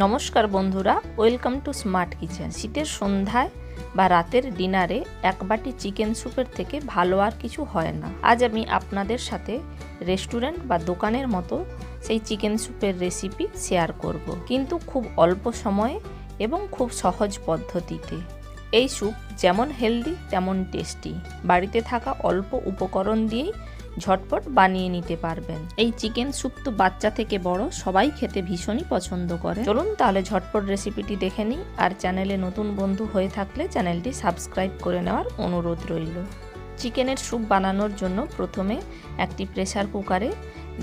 নমস্কার বন্ধুরা, welcome to smart kitchen. শীতের সন্ধ্যায় বা রাতের ডিনারে এক বাটি চিকেন স্যুপের থেকে ভালো আর কিছু হয় না। আজ আমি আপনাদের সাথে রেস্টুরেন্ট বা দোকানের মতো সেই চিকেন স্যুপের রেসিপি শেয়ার করব, কিন্তু খুব অল্প সময়ে এবং খুব সহজ পদ্ধতিতে। এই স্যুপ যেমন হেলদি তেমন টেস্টি। বাড়িতে থাকা অল্প উপকরণ দিয়েই ঝটপট বানিয়ে নিতে পারবেন। এই চিকেন স্যুপ তো বাচ্চা থেকে বড় সবাই খেতে ভীষণই পছন্দ করে। চলুন তাহলে ঝটপট রেসিপিটি দেখে নিই। আর চ্যানেলে নতুন বন্ধু হয়ে থাকলে চ্যানেলটি সাবস্ক্রাইব করে নেওয়ার অনুরোধ রইল। চিকেনের স্যুপ বানানোর জন্য প্রথমে একটি প্রেসার কুকারে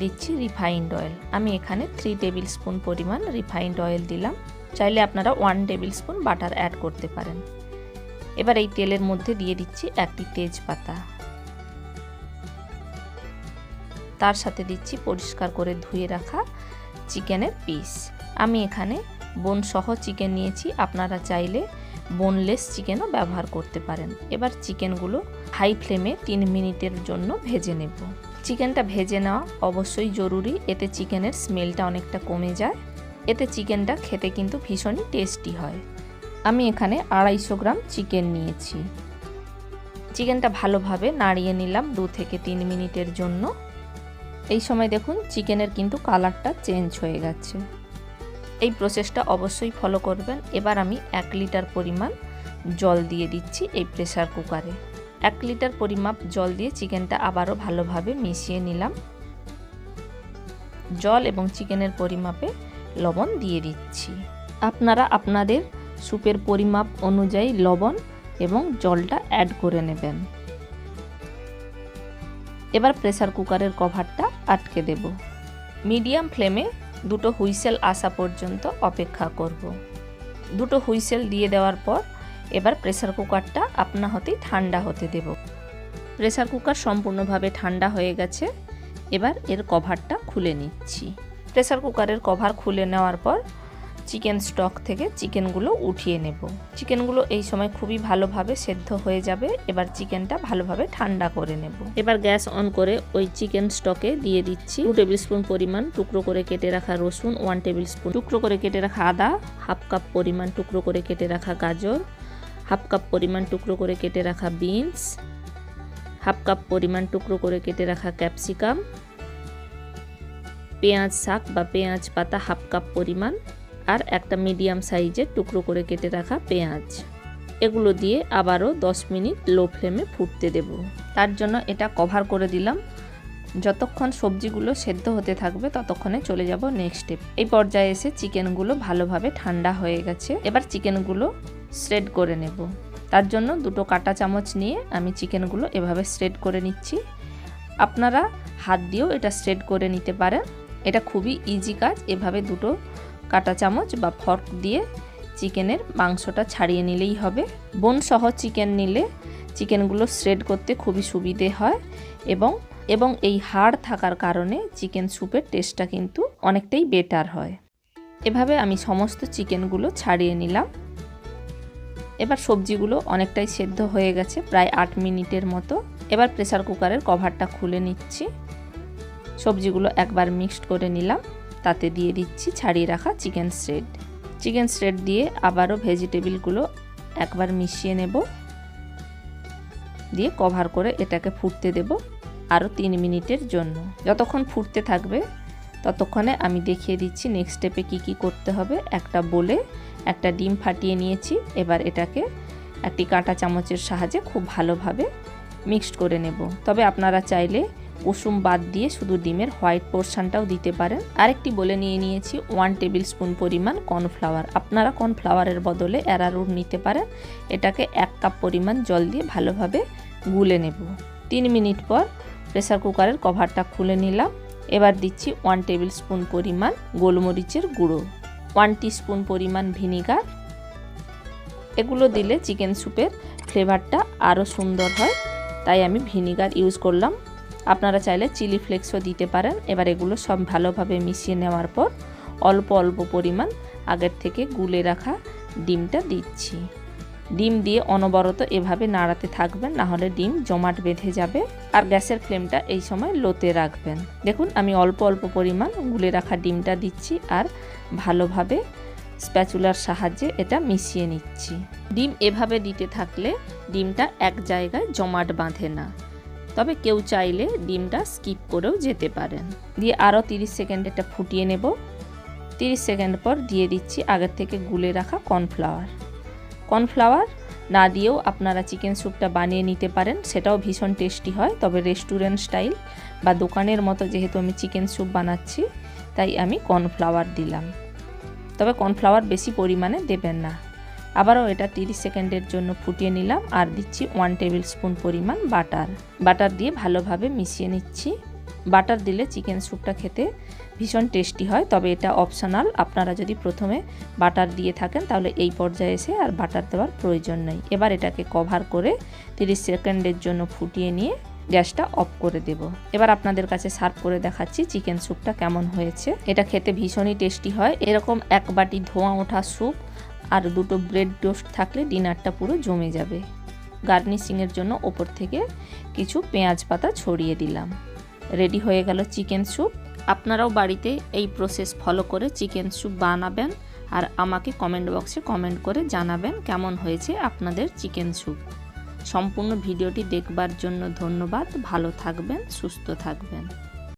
দিচ্ছি রিফাইন্ড অয়েল। আমি এখানে 3 টেবিল স্পুন পরিমাণ রিফাইন্ড অয়েল দিলাম। চাইলে আপনারা 1 টেবিল স্পুন বাটার অ্যাড করতে পারেন। এবার এই তেলের মধ্যে দিয়ে দিচ্ছি একটি তেজপাতা, তার সাথে দিচ্ছি পরিষ্কার করে ধুয়ে রাখা চিকেনের পিস। আমি এখানে বোন সহ চিকেন নিয়েছি, আপনারা চাইলে বোনলেস চিকেনও ব্যবহার করতে পারেন। এবার চিকেনগুলো হাই ফ্লেমে 3 মিনিটের জন্য ভেজে নেব। চিকেনটা ভেজে নেওয়া অবশ্যই জরুরি, এতে চিকেনের স্মেলটা অনেকটা কমে যায়। এতে চিকেনটা খেতে কিন্তু ভীষণই টেস্টি হয়। আমি এখানে 250 গ্রাম চিকেন নিয়েছি। চিকেনটা ভালোভাবে নাড়িয়ে নিলাম 2 থেকে 3 মিনিটের জন্য। এই সময় দেখুন চিকেনের কিন্তু কালারটা চেঞ্জ হয়ে গেছে। এই প্রসেসটা অবশ্যই ফলো করবেন। এবার আমি 1 লিটার পরিমাণ জল দিয়ে দিচ্ছি এই প্রেসার কুকারে। 1 লিটার পরিমাপ জল দিয়ে চিকেনটা আবারও ভালোভাবে মিশিয়ে নিলাম। জল এবং চিকেনের পরিমাপে লবণ দিয়ে দিচ্ছি। আপনারা আপনাদের স্যুপের পরিমাপ অনুযায়ী লবণ এবং জলটা অ্যাড করে নেবেন। এবার প্রেসার কুকারের কভারটা আটকে দেব। মিডিয়াম ফ্লেমে 2টো হুইসেল আসা পর্যন্ত অপেক্ষা করব। 2টো হুইসেল দিয়ে দেওয়ার পর এবার প্রেসার কুকারটা আপনা হতেই ঠান্ডা হতে দেব। প্রেসার কুকার সম্পূর্ণভাবে ঠান্ডা হয়ে গেছে। এবার এর কভারটা খুলে নিচ্ছি। প্রেসার কুকারের কভার খুলে নেওয়ার পর চিকেন স্টক থেকে চিকেনগুলো উঠিয়ে নেব। চিকেনগুলো এই সময় খুবই ভালোভাবে সেদ্ধ হয়ে যাবে। এবার চিকেনটা ভালোভাবে ঠান্ডা করে নেব। এবার গ্যাস অন করে ওই চিকেন স্টকে দিয়ে দিচ্ছি 2 টেবিল স্পুন পরিমাণ টুকরো করে কেটে রাখা রসুন, 1 টেবিল স্পুন টুকরো করে কেটে রাখা আদা, হাফ কাপ পরিমাণ টুকরো করে কেটে রাখা গাজর, হাফ কাপ পরিমাণ টুকরো করে কেটে রাখা বিনস, হাফ কাপ পরিমাণ টুকরো করে কেটে রাখা ক্যাপসিকাম, পেঁয়াজ শাক বা পেঁয়াজ পাতা হাফ কাপ পরিমাণ, আর একটা মিডিয়াম সাইজের টুকরো করে কেটে রাখা পেঁয়াজ। এগুলো দিয়ে আবারও 10 মিনিট লো ফ্লেমে ফুটতে দেব। তার জন্য এটা কভার করে দিলাম। যতক্ষণ সবজিগুলো সেদ্ধ হতে থাকবে ততক্ষণে চলে যাব নেক্সট স্টেপ। এই পর্যায়ে এসে চিকেনগুলো ভালোভাবে ঠান্ডা হয়ে গেছে। এবার চিকেনগুলো শ্রেড করে নেব। তার জন্য 2টো কাঁটা চামচ নিয়ে আমি চিকেনগুলো এভাবে শ্রেড করে নিচ্ছি। আপনারা হাত দিয়েও এটা শ্রেড করে নিতে পারেন। এটা খুবই ইজি কাজ। এভাবে 2টো কাঁটা চামচ বা ফর্ক দিয়ে চিকেনের মাংসটা ছাড়িয়ে নিলেই হবে। বোন সহ চিকেন নিলে চিকেনগুলো শ্রেড করতে খুবই সুবিধে হয় এবং এই হাড় থাকার কারণে চিকেন স্যুপের টেস্টটা কিন্তু অনেকটাই বেটার হয়। এভাবে আমি সমস্ত চিকেনগুলো ছাড়িয়ে নিলাম। এবার সবজিগুলো অনেকটাই সেদ্ধ হয়ে গেছে, প্রায় 8 মিনিটের মতো। এবার প্রেসার কুকারের কভারটা খুলে নিচ্ছি। সবজিগুলো একবার মিক্সড করে নিলাম। তাতে দিয়ে দিচ্ছি ছাড়িয়ে রাখা চিকেন শ্রেড দিয়ে আবারও ভেজিটেবলগুলো একবার মিশিয়ে নেব। দিয়ে কভার করে এটাকে ফুটতে দেব আরও 3 মিনিটের জন্য। যতক্ষণ ফুটতে থাকবে ততক্ষণে আমি দেখিয়ে দিচ্ছি নেক্সট স্টেপে কি করতে হবে। একটা বোলে একটা ডিম ফাটিয়ে নিয়েছি। এবার এটাকে একটি কাঁটা চামচের সাহায্যে খুব ভালোভাবে মিক্সড করে নেব। তবে আপনারা চাইলে কুসুম বাদ দিয়ে শুধু ডিমের হোয়াইট পোর্শনটাও দিতে পারেন। আরেকটি বলে নিয়েছি 1 টেবিল স্পুন পরিমাণ কর্নফ্লাওয়ার। আপনারা কর্নফ্লাওয়ারের বদলে অ্যারারুট নিতে পারেন। এটাকে 1 কাপ পরিমাণ জল দিয়ে ভালোভাবে গুলে নেব। 3 মিনিট পর প্রেসার কুকারের কভারটা খুলে নিলাম। এবার দিচ্ছি 1 টেবিল স্পুন পরিমাণ গোলমরিচের গুঁড়ো, 1 টিস্পুন পরিমাণ ভিনিগার। এগুলো দিলে চিকেন স্যুপের ফ্লেভারটা আরও সুন্দর হয়, তাই আমি ভিনিগার ইউজ করলাম। আপনারা চাইলে চিলি ফ্লেক্সও দিতে পারেন। এবার এগুলো সব ভালোভাবে মিশিয়ে নেওয়ার পর অল্প অল্প পরিমাণ আগের থেকে গুলে রাখা ডিমটা দিচ্ছি। ডিম দিয়ে অনবরত এভাবে নাড়াতে থাকবেন, না হলে ডিম জমাট বেঁধে যাবে। আর গ্যাসের ফ্লেমটা এই সময় লোতে রাখবেন। দেখুন আমি অল্প অল্প পরিমাণ গুলে রাখা ডিমটা দিচ্ছি আর ভালোভাবে স্প্যাচুলার সাহায্যে এটা মিশিয়ে নিচ্ছি। ডিম এভাবে দিতে থাকলে ডিমটা এক জায়গায় জমাট বাঁধে না, তবে কেউ চাইলে ডিমটা স্কিপ করেও যেতে পারেন। দিয়ে আরও 30 সেকেন্ড এটা ফুটিয়ে নেব। 30 সেকেন্ড পর দিয়ে দিচ্ছি আগের থেকে গুলে রাখা কর্নফ্লাওয়ার। কর্নফ্লাওয়ার না দিয়েও আপনারা চিকেন স্যুপটা বানিয়ে নিতে পারেন, সেটাও ভীষণ টেস্টি হয়। তবে রেস্টুরেন্ট স্টাইল বা দোকানের মতো যেহেতু আমি চিকেন স্যুপ বানাচ্ছি, তাই আমি কর্নফ্লাওয়ার দিলাম। তবে কর্নফ্লাওয়ার বেশি পরিমাণে দেবেন না। আবারও এটা 30 সেকেন্ডের জন্য ফুটিয়ে নিলাম আর দিচ্ছি 1 টেবিল স্পুন পরিমাণ বাটার দিয়ে ভালোভাবে মিশিয়ে নিচ্ছি। বাটার দিলে চিকেন স্যুপটা খেতে ভীষণ টেস্টি হয়, তবে এটা অপশনাল। আপনারা যদি প্রথমে বাটার দিয়ে থাকেন তাহলে এই পর্যায়ে এসে আর বাটার দেওয়ার প্রয়োজন নেই। এবার এটাকে কভার করে 30 সেকেন্ডের জন্য ফুটিয়ে নিয়ে গ্যাসটা অফ করে দেব। এবার আপনাদের কাছে সার্ভ করে দেখাচ্ছি চিকেন স্যুপটা কেমন হয়েছে। এটা খেতে ভীষণই টেস্টি হয়। এরকম এক বাটি ধোঁয়া ওঠা স্যুপ আর দুটো ব্রেড টোস্ট থাকলে ডিনারটা পুরো জমে যাবে। গার্নিশিংয়ের জন্য ওপর থেকে কিছু পেঁয়াজ পাতা ছড়িয়ে দিলাম। রেডি হয়ে গেল চিকেন স্যুপ। আপনারাও বাড়িতে এই প্রসেস ফলো করে চিকেন স্যুপ বানাবেন আর আমাকে কমেন্ট বক্সে কমেন্ট করে জানাবেন কেমন হয়েছে আপনাদের চিকেন স্যুপ। সম্পূর্ণ ভিডিওটি দেখবার জন্য ধন্যবাদ। ভালো থাকবেন, সুস্থ থাকবেন।